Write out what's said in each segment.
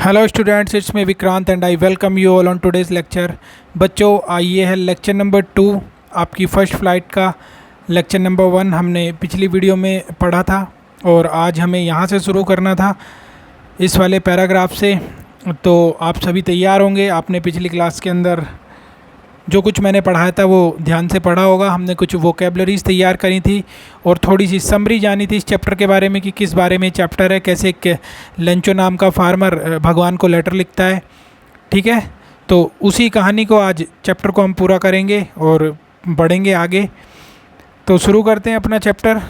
Hello students, it's me Vikrant and I welcome you all on today's lecture. बच्चों, ये है lecture number 2 आपकी first flight का। Lecture number 1 हमने पिछली वीडियो में पढ़ा था और आज हमें यहाँ से शुरू करना था, इस वाले पैराग्राफ से। तो आप सभी तैयार होंगे। आपने पिछली क्लास के अंदर जो कुछ मैंने पढ़ाया था वो ध्यान से पढ़ा होगा। हमने कुछ वोकेबलरीज तैयार करी थी और थोड़ी सी समरी जानी थी इस चैप्टर के बारे में कि किस बारे में चैप्टर है, कैसे एक लेंचो नाम का फार्मर भगवान को लेटर लिखता है। ठीक है, तो उसी कहानी को आज चैप्टर को हम पूरा करेंगे और बढ़ेंगे आगे। तो शुरू करते हैं अपना चैप्टर।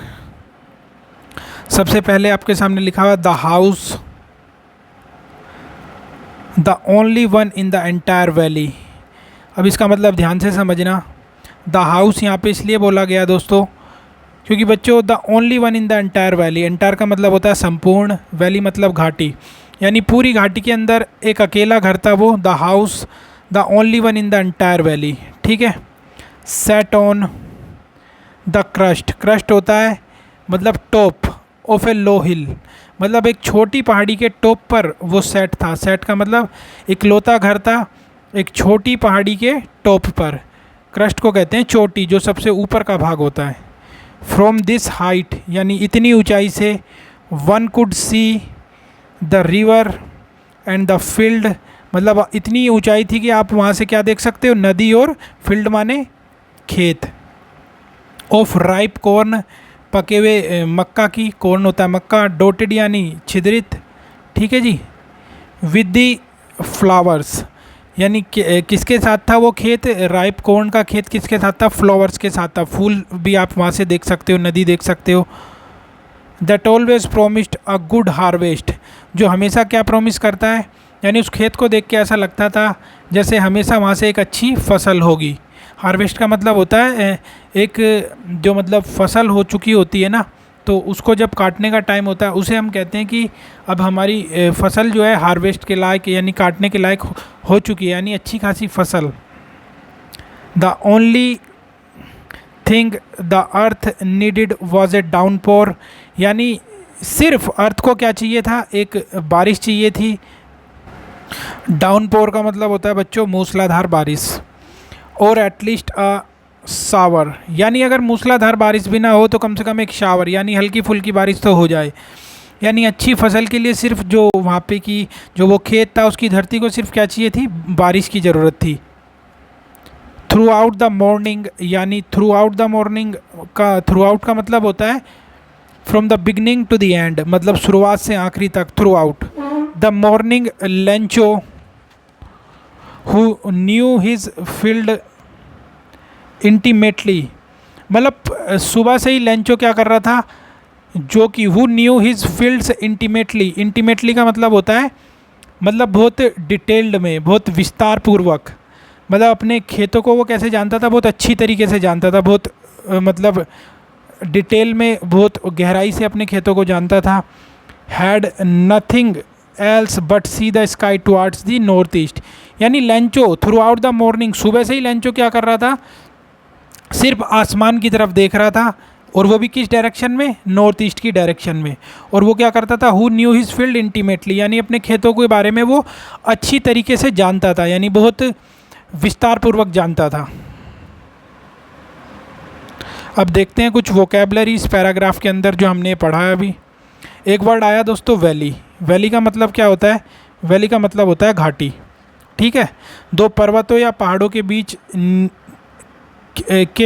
सबसे पहले आपके सामने लिखा हुआ the house, the only one in the entire valley. अब इसका मतलब ध्यान से समझना। द हाउस यहाँ पे इसलिए बोला गया दोस्तों क्योंकि बच्चों the only one in the entire valley, entire का मतलब होता है संपूर्ण, वैली मतलब घाटी, यानी पूरी घाटी के अंदर एक अकेला घर था वो the house, the only one in the entire valley. ठीक है। Set on the crust, crust होता है मतलब टॉप ऑफ ए लो हिल, मतलब एक छोटी पहाड़ी के टॉप पर वो सेट था। सेट का मतलब इकलौता घर था एक छोटी पहाड़ी के टॉप पर। क्रस्ट को कहते हैं चोटी, जो सबसे ऊपर का भाग होता है। फ्रॉम दिस हाइट यानी इतनी ऊंचाई से, one could see the river and the field, मतलब इतनी ऊंचाई थी कि आप वहाँ से क्या देख सकते हो, नदी और फील्ड माने खेत। ऑफ राइप कॉर्न, पके हुए मक्का की, कॉर्न होता है मक्का, डोटेड यानी छिद्रित। ठीक है जी। विद दी फ्लावर्स यानी किसके साथ था वो खेत, राइप कॉर्न का खेत किसके साथ था, फ्लावर्स के साथ था। फूल भी आप वहाँ से देख सकते हो, नदी देख सकते हो। That always promised a good harvest, जो हमेशा क्या प्रॉमिस करता है, यानी उस खेत को देख के ऐसा लगता था जैसे हमेशा वहाँ से एक अच्छी फसल होगी। हार्वेस्ट का मतलब होता है एक जो मतलब फसल हो चुकी होती है ना, तो उसको जब काटने का टाइम होता है उसे हम कहते हैं कि अब हमारी फसल जो है हार्वेस्ट के लायक यानी काटने के लायक हो चुकी है, यानी अच्छी खासी फसल। The only thing the earth needed was a downpour, यानी सिर्फ अर्थ को क्या चाहिए था, एक बारिश चाहिए थी। डाउनपोर का मतलब होता है बच्चों मूसलाधार बारिश। और एटलीस्ट अ शावर, यानी अगर मूसलाधार बारिश भी ना हो तो कम से कम एक शावर यानी हल्की फुल्की बारिश तो हो जाए। यानी अच्छी फसल के लिए सिर्फ जो वहाँ पे की जो वो खेत था उसकी धरती को सिर्फ क्या चाहिए थी, बारिश की ज़रूरत थी। थ्रू आउट द मॉर्निंग, यानी थ्रू आउट द मॉर्निंग का, थ्रू आउट का मतलब होता है from the beginning to the end, मतलब शुरुआत से आखिरी तक, throughout. The morning Lencho who knew his field intimately, मतलब सुबह से ही लेंचो क्या कर रहा था, जो कि who knew his fields intimately. Intimately का मतलब होता है मतलब बहुत डिटेल्ड में, बहुत विस्तार पूर्वक, मतलब अपने खेतों को वो कैसे जानता था, बहुत अच्छी तरीके से जानता था, बहुत मतलब डिटेल में, बहुत गहराई से अपने खेतों को जानता था। Had nothing else but see the sky towards the north east, यानी Lencho throughout the morning, सुबह से ही लेंचो क्या कर रहा था, सिर्फ आसमान की तरफ देख रहा था, और वो भी किस डायरेक्शन में, नॉर्थ ईस्ट की डायरेक्शन में। और वो क्या करता था, who knew his field intimately, यानी अपने खेतों के बारे में वो अच्छी तरीके से जानता था, यानी बहुत विस्तार पूर्वक जानता था। अब देखते हैं कुछ वोकेबलरी इस पैराग्राफ के अंदर जो हमने पढ़ा है अभी। एक वर्ड आया दोस्तों वैली। वैली का मतलब क्या होता है, वैली का मतलब होता है घाटी। ठीक है। दो पर्वतों या पहाड़ों के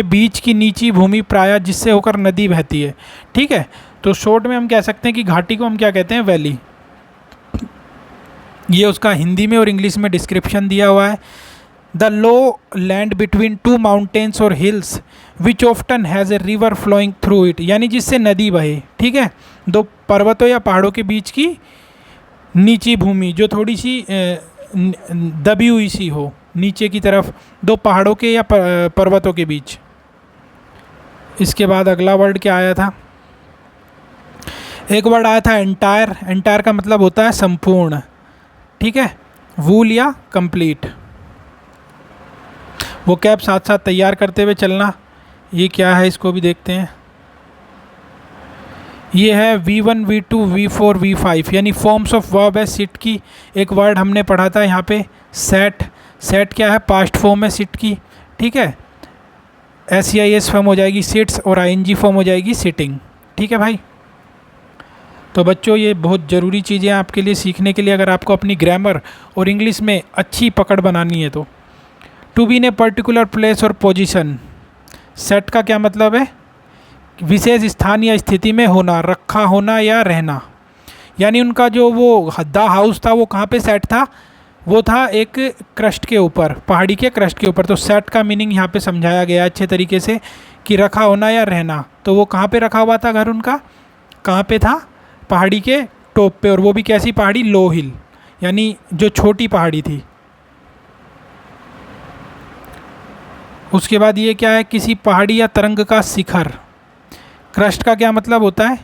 बीच की नीची भूमि प्रायः जिससे होकर नदी बहती है। ठीक है। तो शॉर्ट में हम कह सकते हैं कि घाटी को हम क्या कहते हैं, वैली। ये उसका हिंदी में और इंग्लिश में डिस्क्रिप्शन दिया हुआ है। The low land between two mountains और hills which often has a river flowing through it, यानी जिससे नदी बहे। ठीक है। दो पर्वतों या पहाड़ों के बीच की नीची भूमि जो थोड़ी सी दबी हुई सी हो नीचे की तरफ, दो पहाड़ों के या पर्वतों के बीच। इसके बाद अगला वर्ड क्या आया था, एक वर्ड आया था एंटायर। एंटायर का मतलब होता है संपूर्ण। ठीक है। वूल या कंप्लीट। वो कैब साथ साथ तैयार करते हुए चलना। ये क्या है इसको भी देखते हैं। ये है V1 V2 V4 V5 यानी फॉर्म्स ऑफ वर्ब है सिट की। एक वर्ड हमने पढ़ा था यहाँ पे सेट। सेट क्या है? पास्ट फॉर्म है सिट की, ठीक है। SEIS फॉर्म हो जाएगी सिट्स और ING फॉर्म हो जाएगी सिटिंग, ठीक है भाई। तो बच्चों ये बहुत ज़रूरी चीज़ें हैं आपके लिए सीखने के लिए, अगर आपको अपनी ग्रामर और इंग्लिश में अच्छी पकड़ बनानी है तो। To be in a particular place और पोजीशन, सेट का क्या मतलब है? विशेष स्थान या स्थिति में होना, रखा होना या रहना। यानी उनका जो वो द हाउस था वो कहाँ पे सेट था? वो था एक क्रस्ट के ऊपर, पहाड़ी के क्रस्ट के ऊपर। तो सेट का मीनिंग यहाँ पे समझाया गया अच्छे तरीके से कि रखा होना या रहना। तो वो कहाँ पे रखा हुआ था घर उनका? कहाँ पे था? पहाड़ी के टॉप पे, और वो भी कैसी पहाड़ी? लो हिल, यानी जो छोटी पहाड़ी थी। उसके बाद ये क्या है? किसी पहाड़ी या तरंग का शिखर। क्रस्ट का क्या मतलब होता है?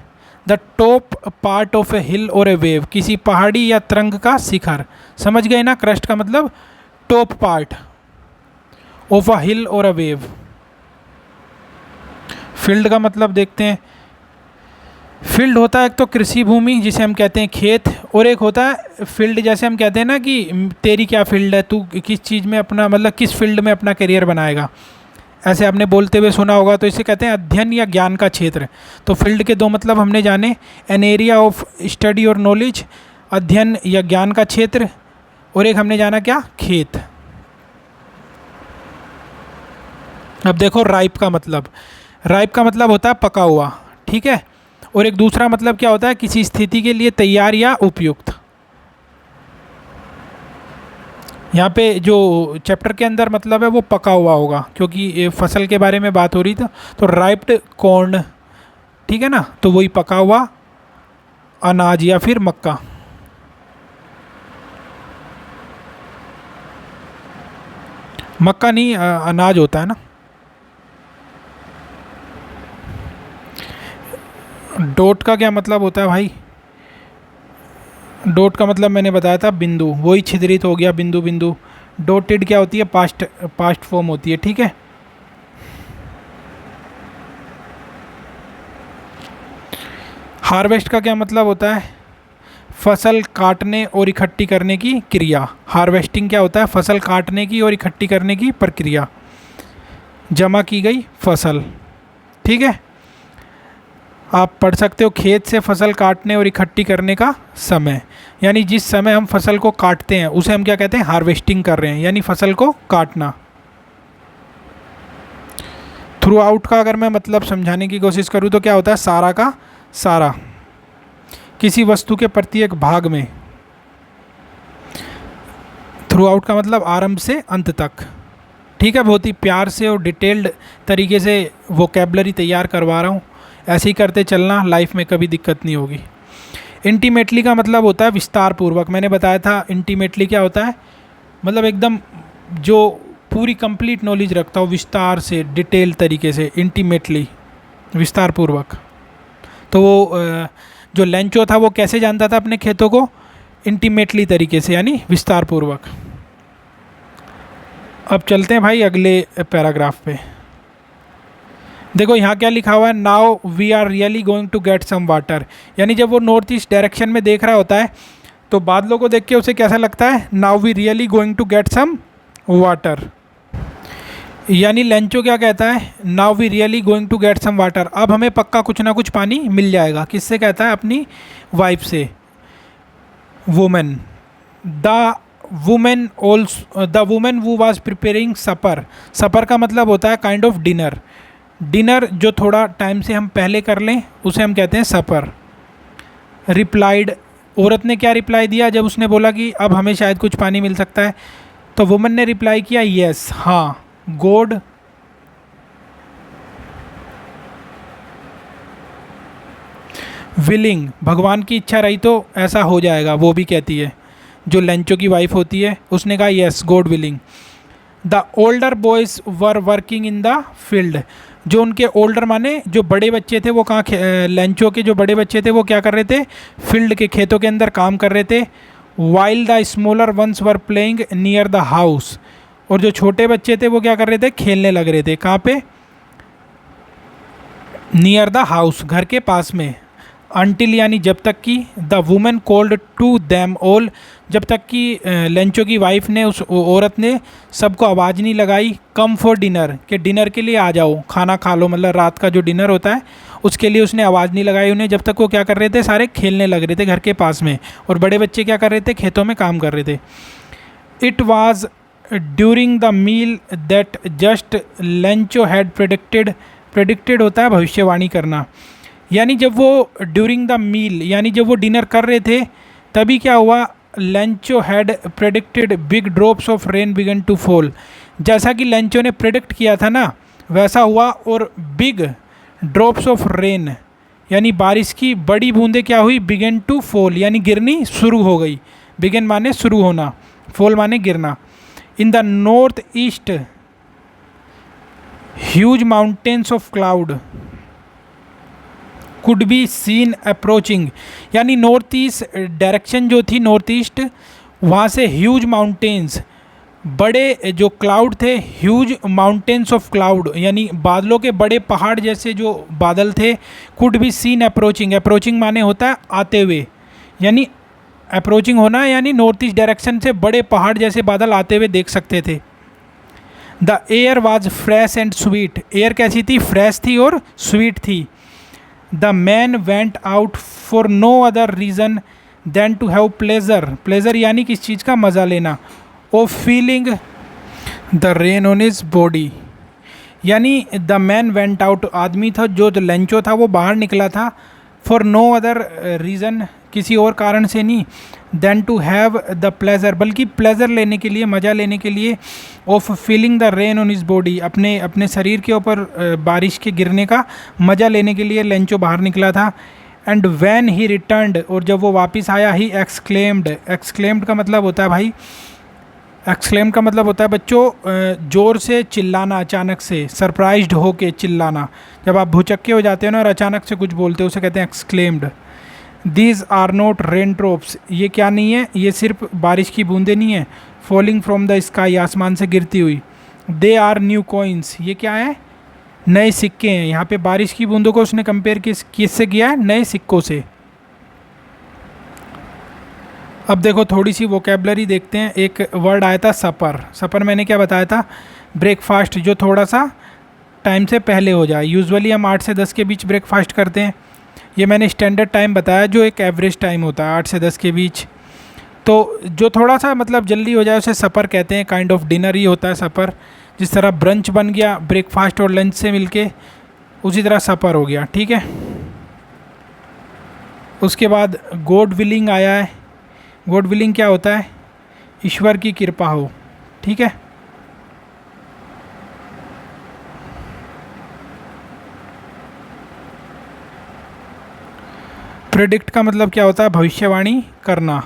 द टॉप पार्ट ऑफ ए हिल और ए वेव, किसी पहाड़ी या तरंग का शिखर। समझ गए ना? क्रस्ट का मतलब टॉप पार्ट ऑफ अ हिल और अ वेव। फील्ड का मतलब देखते हैं। फील्ड होता है एक तो कृषि भूमि जिसे हम कहते हैं खेत, और एक होता है फील्ड जैसे हम कहते हैं ना कि तेरी क्या फील्ड है, तू किस चीज़ में अपना मतलब किस फील्ड में अपना करियर बनाएगा, ऐसे आपने बोलते हुए सुना होगा। तो इसे कहते हैं अध्ययन या ज्ञान का क्षेत्र। तो फील्ड के दो मतलब हमने जाने, एन एरिया ऑफ स्टडी और नॉलेज, अध्ययन या ज्ञान का क्षेत्र, और एक हमने जाना क्या? खेत। अब देखो राइप का मतलब, राइप का मतलब होता है पका हुआ, ठीक है। और एक दूसरा मतलब क्या होता है? किसी स्थिति के लिए तैयार या उपयुक्त। यहाँ पे जो चैप्टर के अंदर मतलब है वो पका हुआ होगा, क्योंकि ये फसल के बारे में बात हो रही थी। तो राइप्ड कॉर्न, ठीक है ना, तो वही पका हुआ अनाज या फिर मक्का। मक्का नहीं, अनाज होता है ना। डॉट का क्या मतलब होता है भाई? डॉट का मतलब मैंने बताया था बिंदु, वही छिद्रित हो गया बिंदु बिंदु। डॉटेड क्या होती है? पास्ट फॉर्म होती है, ठीक है। हार्वेस्ट का क्या मतलब होता है? फसल काटने और इकट्ठी करने की क्रिया। हार्वेस्टिंग क्या होता है? फसल काटने की और इकट्ठी करने की प्रक्रिया, जमा की गई फसल, ठीक है। आप पढ़ सकते हो खेत से फसल काटने और इकट्ठी करने का समय, यानी जिस समय हम फसल को काटते हैं उसे हम क्या कहते हैं? हार्वेस्टिंग कर रहे हैं, यानी फसल को काटना। थ्रू आउट का अगर मैं मतलब समझाने की कोशिश करूँ तो क्या होता है? सारा का सारा, किसी वस्तु के प्रत्येक भाग में। थ्रू आउट का मतलब आरंभ से अंत तक, ठीक है। बहुत ही प्यार से और डिटेल्ड तरीके से वोकैबलरी तैयार करवा रहा हूँ, ऐसे ही करते चलना, लाइफ में कभी दिक्कत नहीं होगी। इंटीमेटली का मतलब होता है विस्तार पूर्वक। मैंने बताया था इंटीमेटली क्या होता है? मतलब एकदम जो पूरी कंप्लीट नॉलेज रखता हो, विस्तार से डिटेल तरीके से, इंटीमेटली विस्तार पूर्वक। तो वो जो लेंचो था वो कैसे जानता था अपने खेतों को? इंटीमेटली तरीके से, यानी विस्तार पूर्वक। अब चलते हैं भाई अगले पैराग्राफ पे। देखो यहाँ क्या लिखा हुआ है? Now we are really going to get some water. यानी जब वो नॉर्थ ईस्ट डायरेक्शन में देख रहा होता है तो बादलों को देख के उसे कैसा लगता है? Now we really going to get some water. यानी लेंचो क्या कहता है? Now we really going to get some water, अब हमें पक्का कुछ ना कुछ पानी मिल जाएगा। किससे कहता है? अपनी वाइफ से, वुमेन। द वुमेन वो वाज प्रिपेयरिंग सपर। सपर का मतलब होता है काइंड ऑफ डिनर। डिनर जो थोड़ा टाइम से हम पहले कर लें उसे हम कहते हैं सपर। रिप्लाइड, औरत ने क्या रिप्लाई दिया जब उसने बोला कि अब हमें शायद कुछ पानी मिल सकता है? तो वुमन ने रिप्लाई किया यस, हाँ, गॉड विलिंग, भगवान की इच्छा रही तो ऐसा हो जाएगा, वो भी कहती है। जो लेंचो की वाइफ होती है उसने कहा yes, God willing. The older boys were working in the field. जो उनके ओल्डर माने जो बड़े बच्चे थे वो कहाँ, लेंचो के जो बड़े बच्चे थे वो क्या कर रहे थे? फील्ड के, खेतों के अंदर काम कर रहे थे। While the smaller ones were playing near the house. और जो छोटे बच्चे थे वो क्या कर रहे थे? खेलने लग रहे थे। कहाँ पे? नियर द हाउस, घर के पास में। अनटिल यानी जब तक कि the women called to them all, जब तक कि लेंचो की वाइफ ने, उस औरत ने सबको आवाज़ नहीं लगाई, कम फॉर डिनर, कि डिनर के लिए आ जाओ, खाना खा लो, मतलब रात का जो डिनर होता है उसके लिए उसने आवाज़ नहीं लगाई उन्हें, जब तक वो क्या कर रहे थे, सारे खेलने लग रहे थे घर के पास में, और बड़े बच्चे क्या कर रहे थे, खेतों में काम कर रहे थे। It was during the meal that just Lencho had predicted, predicted होता है भविष्यवाणी करना, यानी जब वो ड्यूरिंग द मील यानी जब वो डिनर कर रहे थे तभी क्या हुआ, Lencho had predicted big drops of rain began to fall, जैसा कि लेंचो ने प्रेडिक्ट किया था ना वैसा हुआ, और बिग ड्रॉप्स ऑफ रेन यानी बारिश की बड़ी बूंदें क्या हुई, बिगन टू फॉल यानी गिरनी शुरू हो गई, बिगन माने शुरू होना, फॉल माने गिरना। In the north east huge mountains of cloud could be seen approaching, यानी नॉर्थ ईस्ट डायरेक्शन जो थी, नॉर्थ ईस्ट, वहाँ से ह्यूज माउंटेन्स, बड़े जो क्लाउड थे, ह्यूज माउंटेन्स ऑफ क्लाउड यानी बादलों के बड़े पहाड़ जैसे जो बादल थे, could be seen approaching, approaching माने होता है आते हुए, यानी अप्रोचिंग होना यानी नॉर्थ ईस्ट डायरेक्शन से बड़े पहाड़ जैसे बादल आते हुए देख सकते थे। The air was fresh and sweet, air कैसी थी, फ्रेश थी और स्वीट थी। The man went out for no other reason than to have pleasure, pleasure यानी किस चीज़ का, मज़ा लेना, of feeling the rain on his body, यानी द मैन वेंट आउट, आदमी था जो लेंचो था वो बाहर निकला था, फॉर नो अदर रीज़न, किसी और कारण से नहीं, than to have the pleasure, बल्कि प्लेजर लेने के लिए, मज़ा लेने के लिए, of feeling the rain on his body, अपने अपने शरीर के ऊपर बारिश के गिरने का मज़ा लेने के लिए लेंचो बाहर निकला था। एंड वैन ही रिटर्नड, और जब वो वापस आया, ही एक्सक्लेम्ड, एक्सक्लेम्ड का मतलब होता है भाई, एक्सक्लेम का मतलब होता है बच्चों ज़ोर से चिल्लाना, अचानक से, सरप्राइज्ड होके चिल्लाना, जब आप भुचक्के हो जाते हो ना और अचानक से कुछ बोलते हो उसे कहते हैं exclaimed. These are not rain drops, ये क्या नहीं है, ये सिर्फ बारिश की बूंदें नहीं है, फॉलिंग फ्रॉम द स्काई, आसमान से गिरती हुई। दे आर न्यू कॉइन्स, ये क्या है, नए सिक्के हैं। यहाँ पे बारिश की बूंदों को उसने कंपेयर किससे किया है, नए सिक्कों से। अब देखो थोड़ी सी वोकेबलरी देखते हैं। एक वर्ड आया था सपर, सपर मैंने क्या बताया था, ब्रेकफास्ट, जो थोड़ा सा टाइम से पहले हो जाए। यूजुअली हम 8 से 10 के बीच ब्रेकफास्ट करते हैं, ये मैंने स्टैंडर्ड टाइम बताया जो एक एवरेज टाइम होता है 8 से 10 के बीच। तो जो थोड़ा सा मतलब जल्दी हो जाए उसे सपर कहते हैं, काइंड ऑफ डिनर ही होता है सपर। जिस तरह ब्रंच बन गया ब्रेकफास्ट और लंच से मिलके, उसी तरह सपर हो गया, ठीक है। उसके बाद गॉड विलिंग आया है। गॉड विलिंग क्या होता है, ईश्वर की कृपा हो, ठीक है। प्रेडिक्ट का मतलब क्या होता है, भविष्यवाणी करना।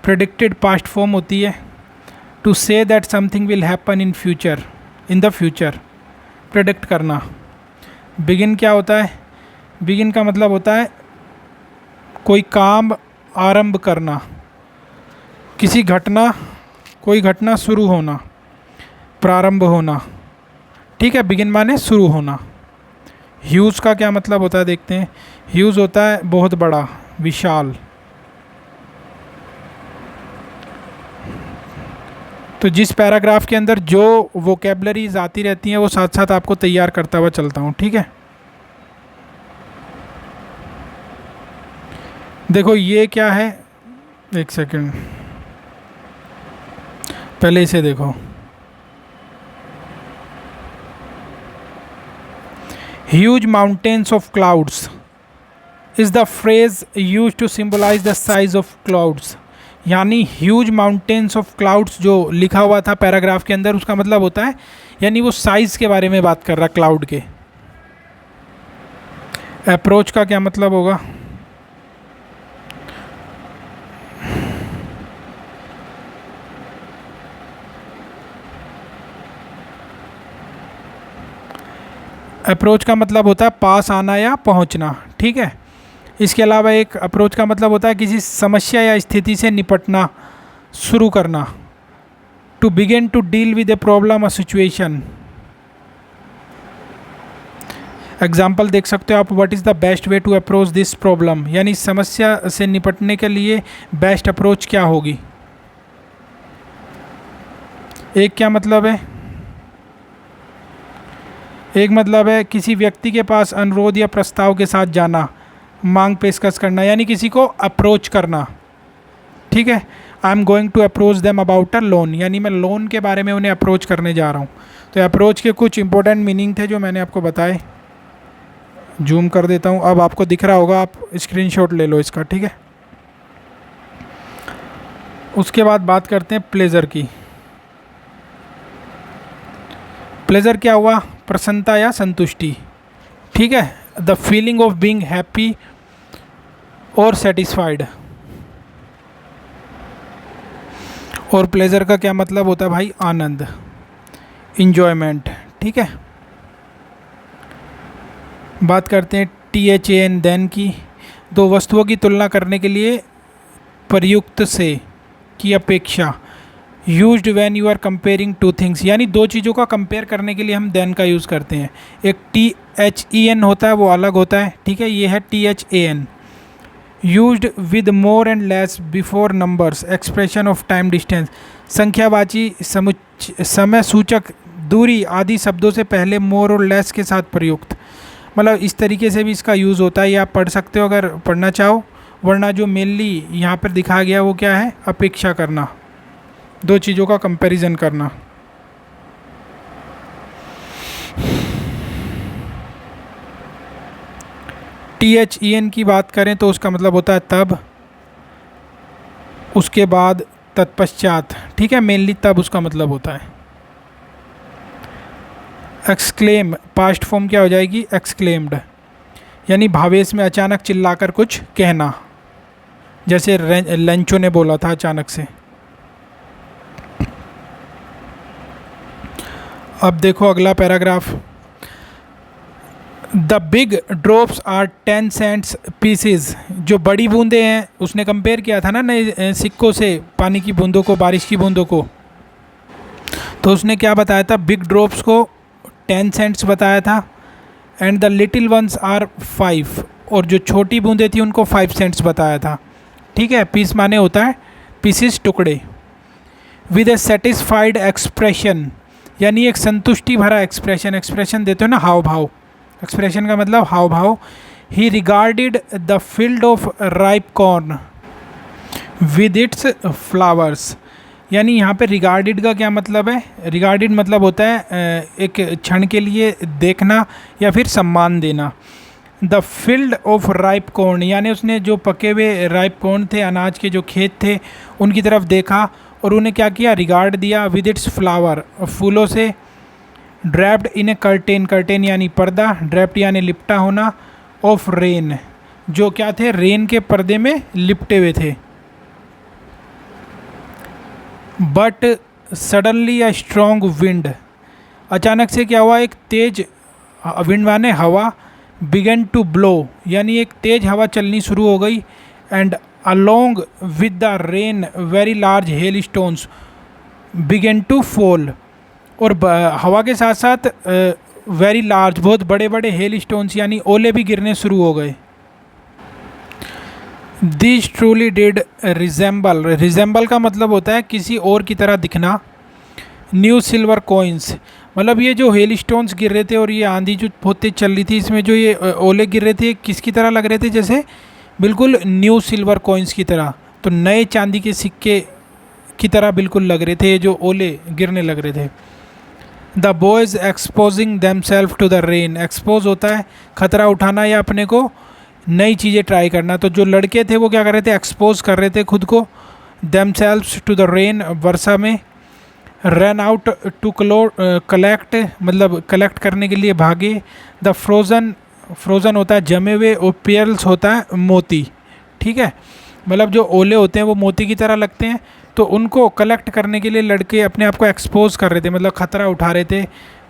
प्रेडिक्टेड पास्ट फॉर्म होती है, to say that something will happen in future, in the future, predict करना। बिगिन क्या होता है, बिगिन का मतलब होता है कोई काम आरंभ करना, किसी घटना, कोई घटना शुरू होना, प्रारंभ होना, ठीक है। बिगिन माने शुरू होना। ह्यूज का क्या मतलब होता है देखते हैं। ह्यूज होता है बहुत बड़ा, विशाल। तो जिस पैराग्राफ के अंदर जो वोकेबलरीज आती रहती हैं वो साथ साथ आपको तैयार करता हुआ चलता हूँ, ठीक है। देखो ये क्या है, एक सेकंड पहले इसे देखो। Huge mountains of clouds is the phrase use to symbolise the size of clouds, यानी ह्यूज माउंटेन्स ऑफ क्लाउड्स जो लिखा हुआ था पैराग्राफ के अंदर, उसका मतलब होता है यानी वो साइज के बारे में बात कर रहा क्लाउड के। अप्रोच का क्या मतलब होगा, अप्रोच का मतलब होता है पास आना या पहुंचना, ठीक है। इसके अलावा एक अप्रोच का मतलब होता है किसी समस्या या स्थिति से निपटना, शुरू करना। To begin to deal with a problem और सिचुएशन। एग्जाम्पल देख सकते हो आप, what is the best way to approach this problem, यानी समस्या से निपटने के लिए बेस्ट अप्रोच क्या होगी। एक क्या मतलब है, एक मतलब है किसी व्यक्ति के पास अनुरोध या प्रस्ताव के साथ जाना, मांग पेशकश करना, यानी किसी को अप्रोच करना। ठीक है, I am going to approach them about a loan, यानी मैं लोन के बारे में उन्हें अप्रोच करने जा रहा हूँ। तो अप्रोच के कुछ इंपॉर्टेंट मीनिंग थे जो मैंने आपको बताए। जूम कर देता हूँ, अब आपको दिख रहा होगा, आप स्क्रीनशॉट ले लो इसका। ठीक है, उसके बाद बात करते हैं प्लेजर की। प्लेजर क्या हुआ, प्रसन्नता या संतुष्टि। ठीक है, the feeling of being happy और सेटिस्फाइड। और प्लेजर का क्या मतलब होता है भाई, आनंद, इंजॉयमेंट। ठीक है, बात करते हैं THAN देन की। दो वस्तुओं की तुलना करने के लिए प्रयुक्त से की अपेक्षा, used when you are comparing two things, यानी दो चीज़ों का कंपेयर करने के लिए हम देन का यूज़ करते हैं। एक THEN होता है, वो अलग होता है। ठीक है, ये है THAN। Used with more and less before numbers, expression of time distance, संख्यावाची समय सूचक दूरी आदि शब्दों से पहले मोर और लेस के साथ प्रयुक्त। मतलब इस तरीके से भी इसका यूज़ होता है, ये आप पढ़ सकते हो अगर पढ़ना चाहो। वरना जो मेनली यहाँ पर दिखाया गया वो क्या है, अपेक्षा करना, दो चीज़ों का कंपैरिजन करना। THEN की बात करें तो उसका मतलब होता है तब, उसके बाद तत्पश्चात। ठीक है, मेनली तब उसका मतलब होता है। एक्सक्लेम, पास्ट फॉर्म क्या हो जाएगी, एक्सक्लेम्ड, यानी भावेश में अचानक चिल्लाकर कुछ कहना, जैसे लेंचो ने बोला था अचानक से। अब देखो अगला paragraph, the big drops are 10 cents pieces, जो बड़ी बूंदें हैं, उसने कंपेयर किया था ना नए सिक्कों से, पानी की बूंदों को, बारिश की बूंदों को। तो उसने क्या बताया था, बिग ड्रॉप्स को 10 सेंट्स बताया था, and the little ones are 5, और जो छोटी बूंदें थी उनको 5 सेंट्स बताया था। ठीक है, पीस माने होता है पीसेस, टुकड़े। विद ए सेटिस्फाइड एक्सप्रेशन, यानी एक संतुष्टि भरा एक्सप्रेशन, एक्सप्रेशन देते हो ना, हाव भाव, एक्सप्रेशन का मतलब हाव भाव। ही regarded the field of ripe corn with its flowers, यानी यहाँ पे रिगार्डेड का क्या मतलब है, रिगार्डेड मतलब होता है एक क्षण के लिए देखना या फिर सम्मान देना। The field of ripe corn, यानी उसने जो पके हुए राइप कॉर्न थे, अनाज के जो खेत थे, उनकी तरफ देखा और उन्हें क्या किया, रिगार्ड दिया, विद इट्स फ्लावर, फूलों से। ड्रैप्ड इन ए कर्टेन, कर्टेन यानी पर्दा, ड्रैप्ड यानी लिपटा होना, ऑफ रेन, जो क्या थे, रेन के पर्दे में लिपटे हुए थे। But suddenly a strong wind, अचानक से क्या हुआ, एक तेज विंड माने हवा, बिगन टू ब्लो, यानी एक तेज हवा चलनी शुरू हो गई, and along with the rain very large hailstones began to fall, और हवा के साथ साथ वेरी लार्ज, बहुत बड़े बड़े हेल स्टोन्स यानी ओले भी गिरने शुरू हो गए। This truly did resemble, resemble का मतलब होता है किसी और की तरह दिखना। न्यू सिल्वर कॉइन्स, मतलब ये जो हेल स्टोन्स गिर रहे थे और ये आंधी जो बहुत तेज चल रही थी, इसमें जो ये ओले गिर रहे थे, किसकी तरह लग रहे थे, जैसे बिल्कुल न्यू सिल्वर कॉइन्स की तरह, तो नए चांदी के सिक्के की तरह बिल्कुल लग रहे थे, ये जो ओले गिरने लग रहे थे। The boys exposing them self to the rain, expose होता है खतरा उठाना या अपने को नई चीज़ें ट्राई करना, तो जो लड़के थे वो क्या कर रहे थे, एक्सपोज कर रहे थे खुद को, themselves to the rain, वर्षा में। रन आउट टू कलेक्ट, मतलब कलेक्ट करने के लिए भागे। द फ्रोज़न, फ्रोज़न होता है जमे हुए, और पेयर्ल्स होता है मोती। ठीक है, मतलब जो ओले होते हैं वो मोती की तरह लगते हैं, तो उनको कलेक्ट करने के लिए लड़के अपने आप को एक्सपोज कर रहे थे, मतलब ख़तरा उठा रहे थे,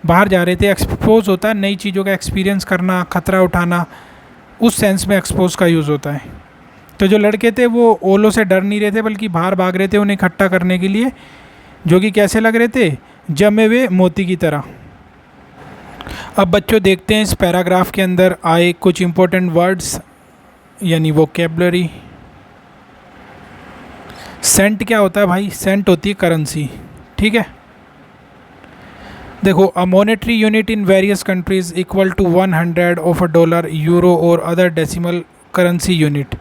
बाहर जा रहे थे। एक्सपोज होता है नई चीज़ों का एक्सपीरियंस करना, ख़तरा उठाना, उस सेंस में एक्सपोज का यूज़ होता है। तो जो लड़के थे वो ओलों से डर नहीं रहे थे, बल्कि बाहर भाग रहे थे उन्हें इकट्ठा करने के लिए, जो कि कैसे लग रहे थे, जमे हुए मोती की तरह। अब बच्चों देखते हैं इस पैराग्राफ के अंदर आए कुछ इंपॉर्टेंट वर्ड्स यानी वोकेबलरी। सेंट क्या होता है भाई? सेंट होती है करेंसी, ठीक है। देखो, a monetary unit in various countries equal to 100 of a dollar, euro और other decimal currency unit.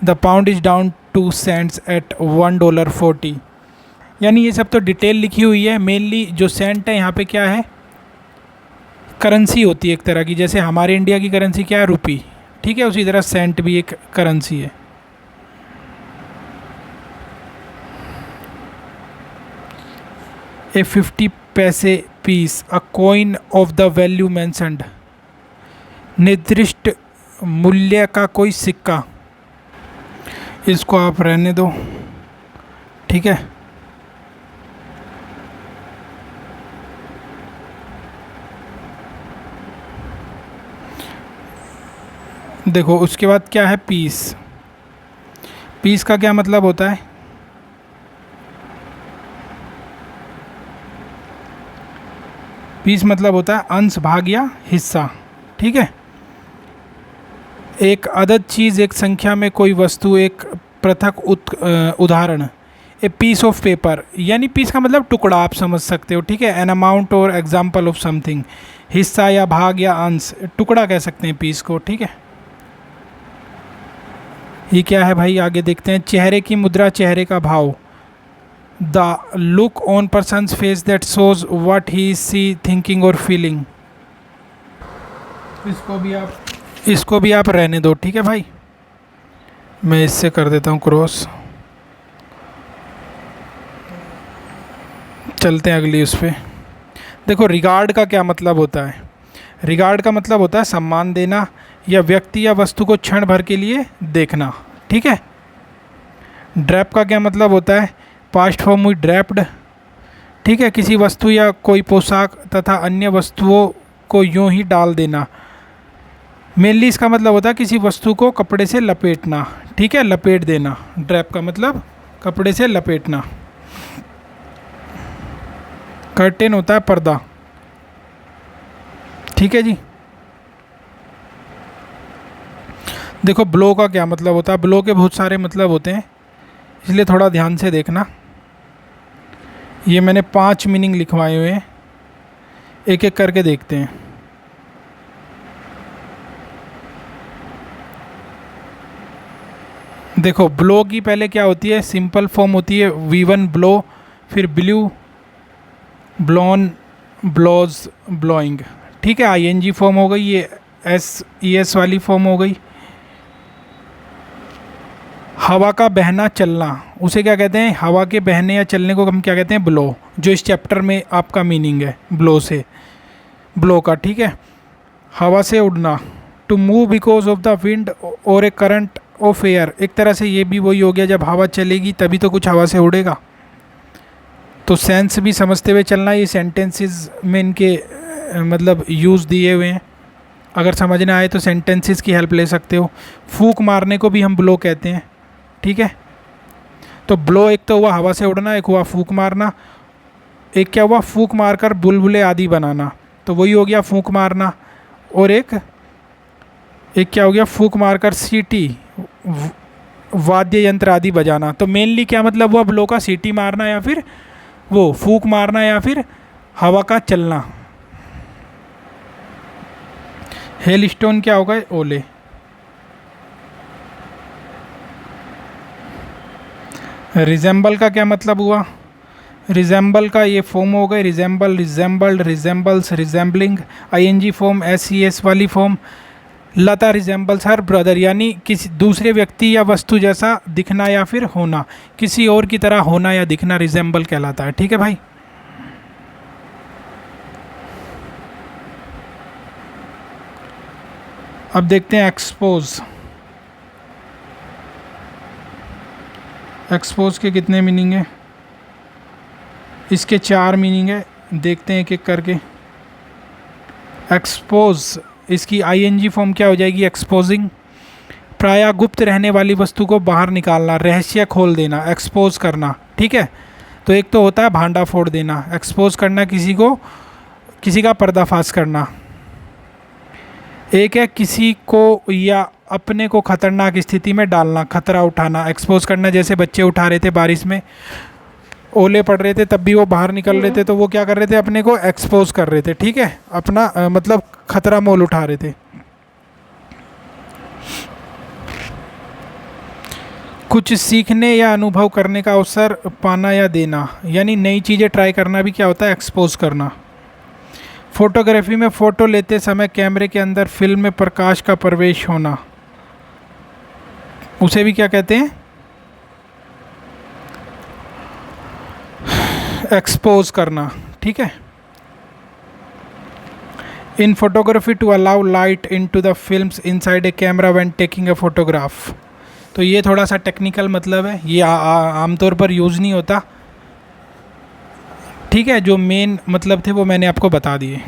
The pound is down to cents at $1.40। यानी ये सब तो डिटेल लिखी हुई है। मेनली जो सेंट है यहाँ पे क्या है? करेंसी होती है एक तरह की। जैसे हमारे इंडिया की करेंसी क्या है? रुपी, ठीक है। उसी तरह सेंट भी एक करेंसी है। ए 50 पैसे piece, a coin of the value mentioned. निर्दिष्ट मूल्य का कोई सिक्का। इसको आप रहने दो, ठीक है। देखो उसके बाद क्या है? पीस। पीस का क्या मतलब होता है? पीस मतलब होता है अंश, भाग या हिस्सा, ठीक है। एक अदद चीज़, एक संख्या में कोई वस्तु, एक पृथक उदाहरण। ए पीस ऑफ पेपर, यानी पीस का मतलब टुकड़ा, आप समझ सकते हो, ठीक है। एन अमाउंट और एग्जाम्पल ऑफ समथिंग, हिस्सा या भाग या अंश, टुकड़ा कह सकते हैं पीस को, ठीक है। ये क्या है भाई? आगे देखते हैं। चेहरे की मुद्रा, चेहरे का भाव। The look on person's face that shows what he is thinking और फीलिंग। इसको भी आप रहने दो, ठीक है भाई। मैं इससे कर देता हूँ क्रॉस। चलते हैं अगली उस पर। देखो, रिगार्ड का क्या मतलब होता है? रिगार्ड का मतलब होता है सम्मान देना या व्यक्ति या वस्तु को क्षण भर के लिए देखना, ठीक है। ड्रैप का क्या मतलब होता है? पास्ट फॉर्म हुई ड्रैप्ड, ठीक है। किसी वस्तु या कोई पोशाक तथा अन्य वस्तुओं को यूं ही डाल देना। मेनली इसका मतलब होता है किसी वस्तु को कपड़े से लपेटना, ठीक है, लपेट देना। ड्रैप का मतलब कपड़े से लपेटना। कर्टेन होता है पर्दा, ठीक है जी। देखो, ब्लो का क्या मतलब होता है? ब्लो के बहुत सारे मतलब होते हैं, इसलिए थोड़ा ध्यान से देखना। ये मैंने 5 मीनिंग लिखवाए हुए हैं, एक एक करके देखते हैं। देखो, ब्लो की पहले क्या होती है? सिंपल फॉर्म होती है V1 ब्लो, फिर ब्लू, ब्लॉन, ब्लोज, ब्लोइंग, ठीक है। ING फॉर्म हो गई, ये SES वाली फॉर्म हो गई। हवा का बहना, चलना, उसे क्या कहते हैं? हवा के बहने या चलने को हम क्या कहते हैं? ब्लो, जो इस चैप्टर में आपका मीनिंग है ब्लो से, ब्लो का, ठीक है। हवा से उड़ना, to move because of the wind और ए करंट ऑफ एयर। एक तरह से ये भी वही हो गया, जब हवा चलेगी तभी तो कुछ हवा से उड़ेगा। तो सेंस भी समझते हुए चलना। ये सेंटेंसेस में इनके मतलब यूज़ दिए हुए हैं। अगर समझना आए तो सेंटेंसेस की हेल्प ले सकते हो। फूंक मारने को भी हम ब्लो कहते हैं, ठीक है। तो ब्लो एक तो हुआ हवा से उड़ना, एक हुआ फूंक मारना, एक क्या हुआ? फूंक मारकर बुलबुले आदि बनाना, तो वही हो गया फूंक मारना। और एक क्या हो गया? फूंक मारकर सीटी, वाद्य यंत्र आदि बजाना। तो मेनली क्या मतलब हुआ ब्लो का? सीटी मारना या फिर वो फूंक मारना या फिर हवा का चलना। हेल स्टोन क्या होगा? ओले। रिजेंबल का क्या मतलब हुआ? रिजेंबल का ये फॉर्म हो गए resemble, resembled, resembles, resembling. ING form, SES वाली फॉर्म। लता रिजेंबल्स हर ब्रदर, यानी किसी दूसरे व्यक्ति या वस्तु जैसा दिखना या फिर होना, किसी और की तरह होना या दिखना रिजेंबल कहलाता है, ठीक है भाई। अब देखते हैं एक्सपोज। एक्सपोज के कितने मीनिंग है? इसके 4 मीनिंग है, देखते हैं एक एक करके। एक्सपोज, इसकी ING फॉर्म क्या हो जाएगी? एक्सपोजिंग। प्रायः गुप्त रहने वाली वस्तु को बाहर निकालना, रहस्य खोल देना, एक्सपोज करना, ठीक है। तो एक तो होता है भांडा फोड़ देना, एक्सपोज करना किसी को किसी का पर्दाफाश करना, एक है किसी को या अपने को खतरनाक स्थिति में डालना, खतरा उठाना, एक्सपोज करना। जैसे बच्चे उठा रहे थे बारिश में, ओले पड़ रहे थे, तब भी वो बाहर निकल रहे थे, तो वो क्या कर रहे थे, अपने को एक्सपोज कर रहे थे, ठीक है, अपना मतलब खतरा मोल उठा रहे थे। कुछ सीखने या अनुभव करने का अवसर पाना या देना, यानी नई चीज़ें ट्राई करना भी क्या होता है, एक्सपोज करना। फोटोग्राफी में फ़ोटो लेते समय कैमरे के अंदर फिल्म में प्रकाश का प्रवेश होना, उसे भी क्या कहते हैं, एक्सपोज करना, ठीक है। In photography to allow light into the films inside a camera when taking a photograph. तो ये थोड़ा सा टेक्निकल मतलब है, ये आमतौर पर यूज़ नहीं होता, ठीक है। जो मेन मतलब थे वो मैंने आपको बता दिए।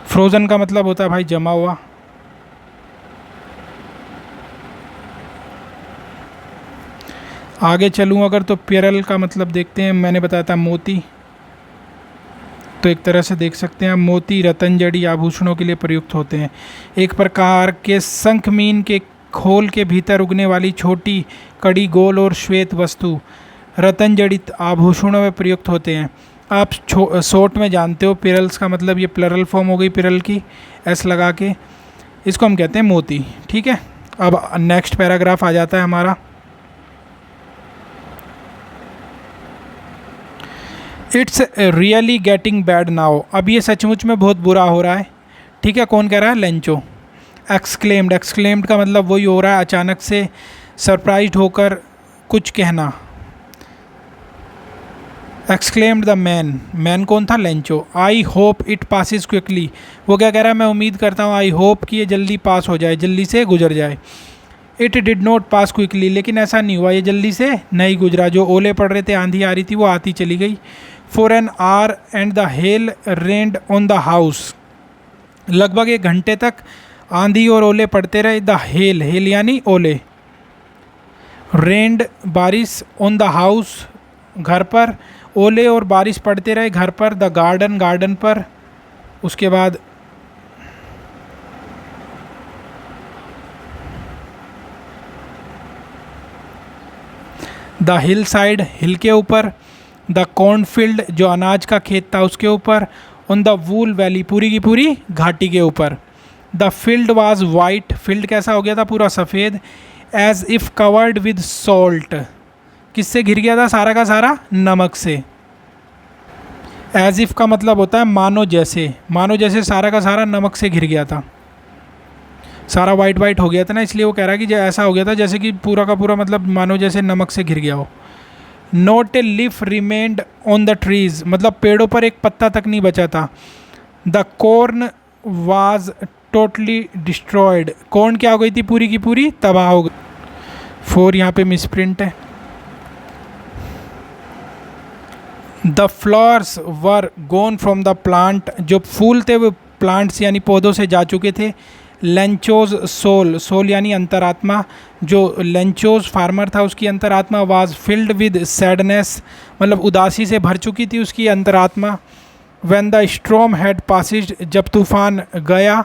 फ्रोज़न का मतलब होता है भाई जमा हुआ। आगे चलूँ अगर तो पेरल का मतलब देखते हैं, मैंने बताया था मोती, तो एक तरह से देख सकते हैं मोती रतन जड़ी आभूषणों के लिए प्रयुक्त होते हैं। एक प्रकार के शंखमीन के खोल के भीतर उगने वाली छोटी कड़ी गोल और श्वेत वस्तु रतन जड़ित आभूषणों में प्रयुक्त होते हैं। आप शॉर्ट में जानते हो पेरल्स का मतलब, ये प्लरल फॉर्म हो गई पेरल की, एस लगा के, इसको हम कहते हैं मोती, ठीक है। अब नेक्स्ट पैराग्राफ आ जाता है हमारा। It's really getting bad now, अब ये सचमुच में बहुत बुरा हो रहा है, ठीक है। कौन कह रहा है, लेंचो। एक्सक्लेम्ड, एक्सक्लेम्ड का मतलब वही हो रहा है अचानक से सरप्राइज्ड होकर कुछ कहना। एक्सक्लेम्ड द मैन, मैन कौन था, Lencho. I hope it passes quickly, वो क्या कह रहा है, मैं उम्मीद करता हूँ, आई होप कि ये जल्दी पास हो जाए, जल्दी से गुजर जाए। It did not pass quickly, लेकिन ऐसा नहीं हुआ, ये जल्दी से नहीं गुजरा। जो ओले पड़ रहे थे, आंधी आ रही थी, वो आती चली गई। For an hour and the hell rained on the house, लगभग 1 घंटे तक आंधी और ओले पड़ते रहे। द हेल, हेल यानी ओले, रेन्ड बारिश, ऑन द हाउस घर पर, ओले और बारिश पड़ते रहे घर पर। द गार्डन, गार्डन पर। उसके बाद द हिल साइड, हिल के ऊपर। द कॉर्नफील्ड, जो अनाज का खेत था उसके ऊपर। ऑन द वूल वैली, पूरी की पूरी घाटी के ऊपर। The field was white, field कैसा हो गया था, पूरा सफ़ेद। As if covered with salt, किससे घिर गया था सारा का सारा, नमक से। एज इफ़ का मतलब होता है मानो जैसे, मानो जैसे सारा का सारा नमक से घिर गया था, सारा वाइट वाइट हो गया था ना, इसलिए वो कह रहा है कि ऐसा हो गया था जैसे कि पूरा का पूरा मतलब मानो जैसे नमक से घिर गया हो। Not a leaf remained on the trees, मतलब पेड़ों पर एक पत्ता तक नहीं बचा था। The corn was totally destroyed, corn क्या हो गई थी, पूरी की पूरी तबाह हो गई। 4 यहाँ पे मिसप्रिंट है। The flowers were gone from the plant, जो फूल थे वो प्लांट्स यानी पौधों से जा चुके थे। लेंचोज सोल, सोल यानी अंतरात्मा, जो लेंचोज फार्मर था उसकी अंतरात्मा। वाज फिल्ड विद सैडनेस, मतलब उदासी से भर चुकी थी उसकी अंतरात्मा। व्हेन द स्ट्रॉम हैड पासिड, जब तूफान गया।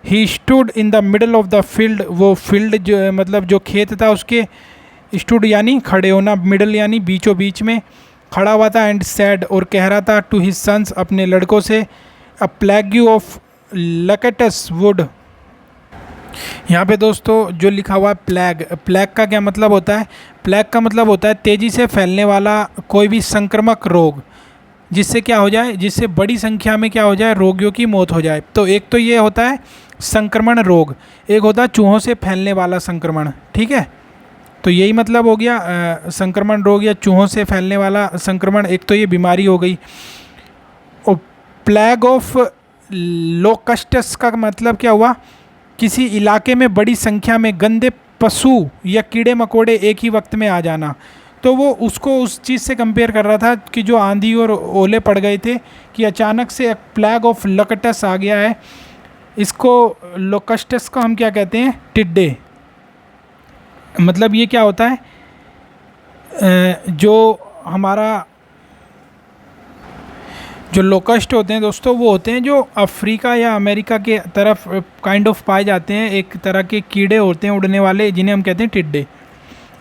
He stood in the middle of the field, वो फील्ड जो मतलब जो खेत था उसके, स्टूड यानी खड़े होना, मिडल यानी बीचों बीच में खड़ा हुआ था। एंड सैड, और कह रहा था, टू हिज सन्स, अपने लड़कों से। अ प्लेग्यू ऑफ लकेटस वुड, यहाँ पे दोस्तों जो लिखा हुआ है प्लेग, प्लेग का क्या मतलब होता है, प्लेग का मतलब होता है तेज़ी से फैलने वाला कोई भी संक्रामक रोग, जिससे क्या हो जाए, जिससे बड़ी संख्या में क्या हो जाए, रोगियों की मौत हो जाए। तो एक तो ये होता है संक्रमण रोग, एक होता है चूहों से फैलने वाला संक्रमण, ठीक है। तो यही मतलब हो गया संक्रमण रोग या चूहों से फैलने वाला संक्रमण, एक तो ये बीमारी हो गई। और प्लेग ऑफ लोकस्टस का मतलब क्या हुआ, किसी इलाके में बड़ी संख्या में गंदे पशु या कीड़े मकोड़े एक ही वक्त में आ जाना। तो वो उसको उस चीज़ से कंपेयर कर रहा था कि जो आंधी और ओले पड़ गए थे, कि अचानक से एक प्लेग ऑफ लोकस्टस आ गया है। इसको लोकस्टस को हम क्या कहते हैं, टिड्डे। मतलब ये क्या होता है, जो हमारा जो लोकस्ट होते हैं दोस्तों वो होते हैं जो अफ्रीका या अमेरिका के तरफ काइंड ऑफ पाए जाते हैं। एक तरह के कीड़े होते हैं उड़ने वाले, जिन्हें हम कहते हैं टिड्डे।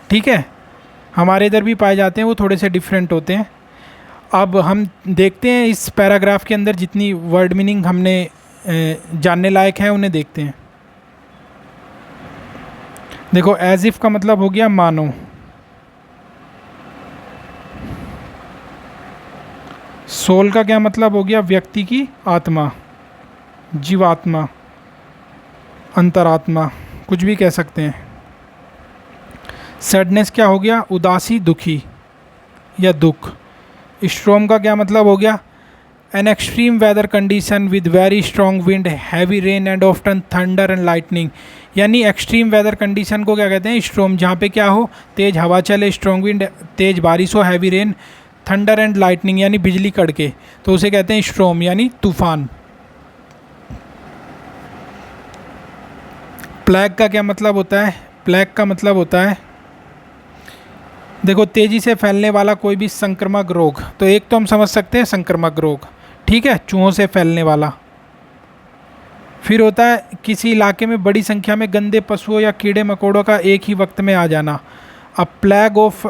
ठीक है, हमारे इधर भी पाए जाते हैं, वो थोड़े से डिफरेंट होते हैं। अब हम देखते हैं इस पैराग्राफ के अंदर जितनी वर्ड मीनिंग हमने जानने लायक है उन्हें देखते हैं। देखो, एज इफ़ का मतलब हो गया मानो। सोल का क्या मतलब हो गया? व्यक्ति की आत्मा, जीवात्मा, अंतरात्मा, कुछ भी कह सकते हैं। सैडनेस क्या हो गया? उदासी, दुखी या दुख। स्ट्रॉम का क्या मतलब हो गया? An extreme weather condition with very strong wind, heavy rain and often thunder and lightning. यानी एक्सट्रीम वेदर कंडीशन को क्या कहते हैं? स्ट्रॉम। जहाँ पे क्या हो? तेज़ हवा चले, स्ट्रॉन्ग विंड, तेज़ बारिश हो, heavy rain, thunder and lightning यानी बिजली कड़के, तो उसे कहते हैं स्ट्रॉम यानी तूफान। प्लेग का क्या मतलब होता है? प्लेग का मतलब होता है, देखो, तेज़ी से फैलने वाला कोई भी संक्रामक रोग। तो एक तो हम समझ सकते हैं संक्रामक रोग, ठीक है, चूहों से फैलने वाला। फिर होता है किसी इलाके में बड़ी संख्या में गंदे पशुओं या कीड़े मकोड़ों का एक ही वक्त में आ जाना। अ प्लेग ऑफ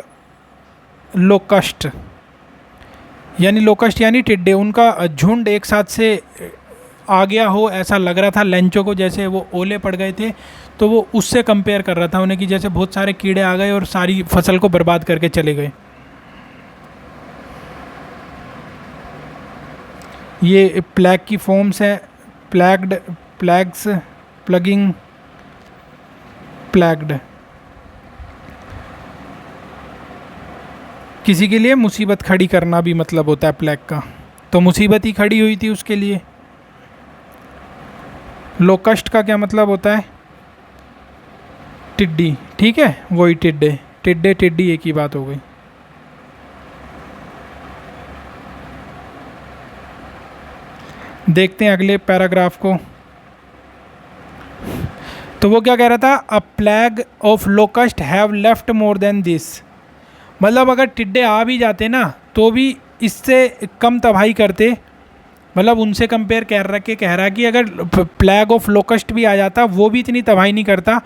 लोकस्ट, यानी लोकस्ट यानी टिड्डे, उनका झुंड एक साथ से आ गया हो, ऐसा लग रहा था लेंचों को, जैसे वो ओले पड़ गए थे, तो वो उससे कंपेयर कर रहा था उन्हें कि जैसे बहुत सारे कीड़े आ गए और सारी फसल को बर्बाद करके चले गए। ये प्लेग की फॉर्म्स है, प्लैग्ड, प्लैग्स, प्लगिंग, प्लैग्ड। किसी के लिए मुसीबत खड़ी करना भी मतलब होता है प्लेग का, तो मुसीबत ही खड़ी हुई थी उसके लिए। लोकस्ट का क्या मतलब होता है? टिड्डी, ठीक है, वही टिड्डे, टिड्डे टिड्डी एक ही बात हो गई। देखते हैं अगले पैराग्राफ को। तो वो क्या कह रहा था? अ plague of locust have left more than this. मतलब अगर टिड्डे आ भी जाते ना तो भी इससे कम तबाही करते, मतलब उनसे कंपेयर कह रहा कि अगर प्लेग ऑफ लोकस्ट भी आ जाता वो भी इतनी तबाही नहीं करता,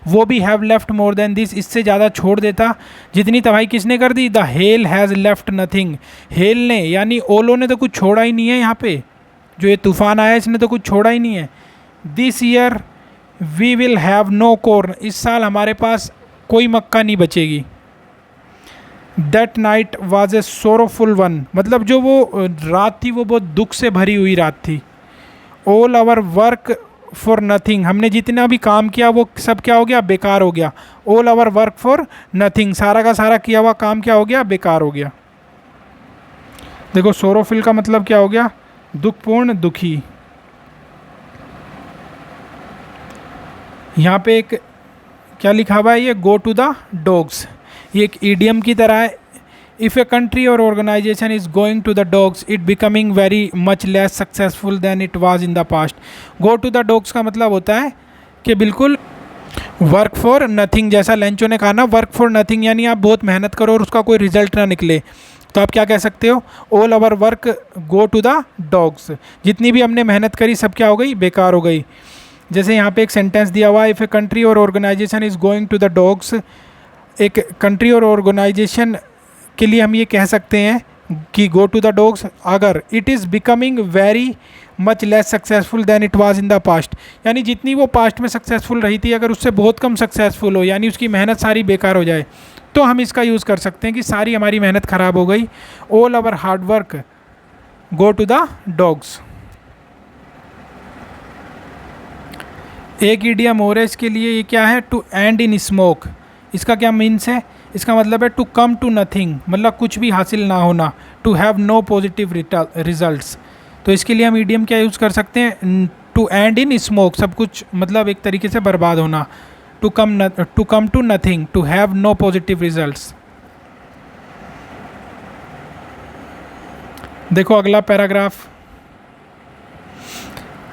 वो भी have left more than this, इससे ज़्यादा छोड़ देता जितनी तबाही किसने कर दी? The hell has left nothing. Hell ने यानी ओलो ने तो कुछ छोड़ा ही नहीं है यहाँ पे, जो ये तूफान आया इसने तो कुछ छोड़ा ही नहीं है। This year we will have no corn, इस साल हमारे पास कोई मक्का नहीं बचेगी। That night was a sorrowful one, मतलब जो वो रात थी वो बहुत दुख से भरी हुई रात थी। All our work for nothing, हमने जितना भी काम किया वो सब क्या हो गया? बेकार हो गया। All our work for nothing, सारा का सारा किया हुआ काम क्या हो गया? बेकार हो गया। देखो, सोरोफिल का मतलब क्या हो गया? दुखपूर्ण, दुखी। यहाँ पे एक क्या लिखा हुआ है? ये गो टू द डॉग्स, ये एक ईडियम की तरह है। इफ़ ए कंट्री और organisation is going to the dogs it becoming very much less successful than it was in the past. Go to the dogs का मतलब होता है कि बिल्कुल वर्क फॉर नथिंग, जैसा लेंचो ने कहा ना, वर्क फॉर नथिंग यानी आप बहुत मेहनत करो और उसका कोई रिजल्ट ना निकले, तो आप क्या कह सकते हो? All our work go to the dogs, जितनी भी हमने मेहनत करी सब क्या हो गई? बेकार हो गई। जैसे यहाँ पे एक सेंटेंस दिया हुआ है, इफ़ ए कंट्री और organisation is going to the dogs, एक कंट्री और ऑर्गेनाइजेशन के लिए हम ये कह सकते हैं कि गो टू द डॉग्स अगर it is becoming very much less successful than it was in the past, यानी जितनी वो पास्ट में सक्सेसफुल रही थी अगर उससे बहुत कम सक्सेसफुल हो, यानी उसकी मेहनत सारी बेकार हो जाए, तो हम इसका यूज़ कर सकते हैं कि सारी हमारी मेहनत ख़राब हो गई। All our hard work go to the dogs. एक इडियम और है इसके लिए, ये क्या है? To end in smoke. इसका क्या मीन्स है? इसका मतलब है टू कम टू नथिंग, मतलब कुछ भी हासिल ना होना। To have no positive results, तो इसके लिए हम इडियम क्या यूज़ कर सकते हैं? टू एंड इन स्मोक, सब कुछ मतलब एक तरीके से बर्बाद होना। To come to nothing, to have no positive results. देखो अगला paragraph,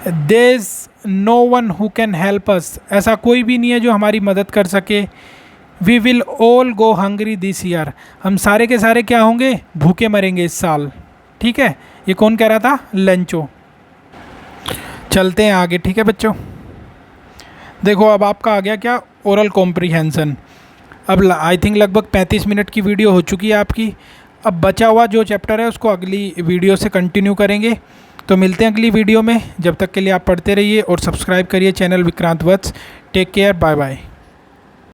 there is no one who can help us, ऐसा कोई भी नहीं है जो हमारी मदद कर सके। We will all go hungry this year, हम सारे के सारे क्या होंगे? भूखे मरेंगे इस साल। ठीक है, ये कौन कह रहा था? लेंचो। चलते हैं आगे, ठीक है बच्चों। देखो अब आपका आ गया क्या? Oral comprehension. अब आई थिंक लगभग 35 मिनट की वीडियो हो चुकी है आपकी। अब बचा हुआ जो चैप्टर है उसको अगली वीडियो से कंटिन्यू करेंगे। तो मिलते हैं अगली वीडियो में, जब तक के लिए आप पढ़ते रहिए और सब्सक्राइब करिए channel Vikrant Vats. Take care, bye bye.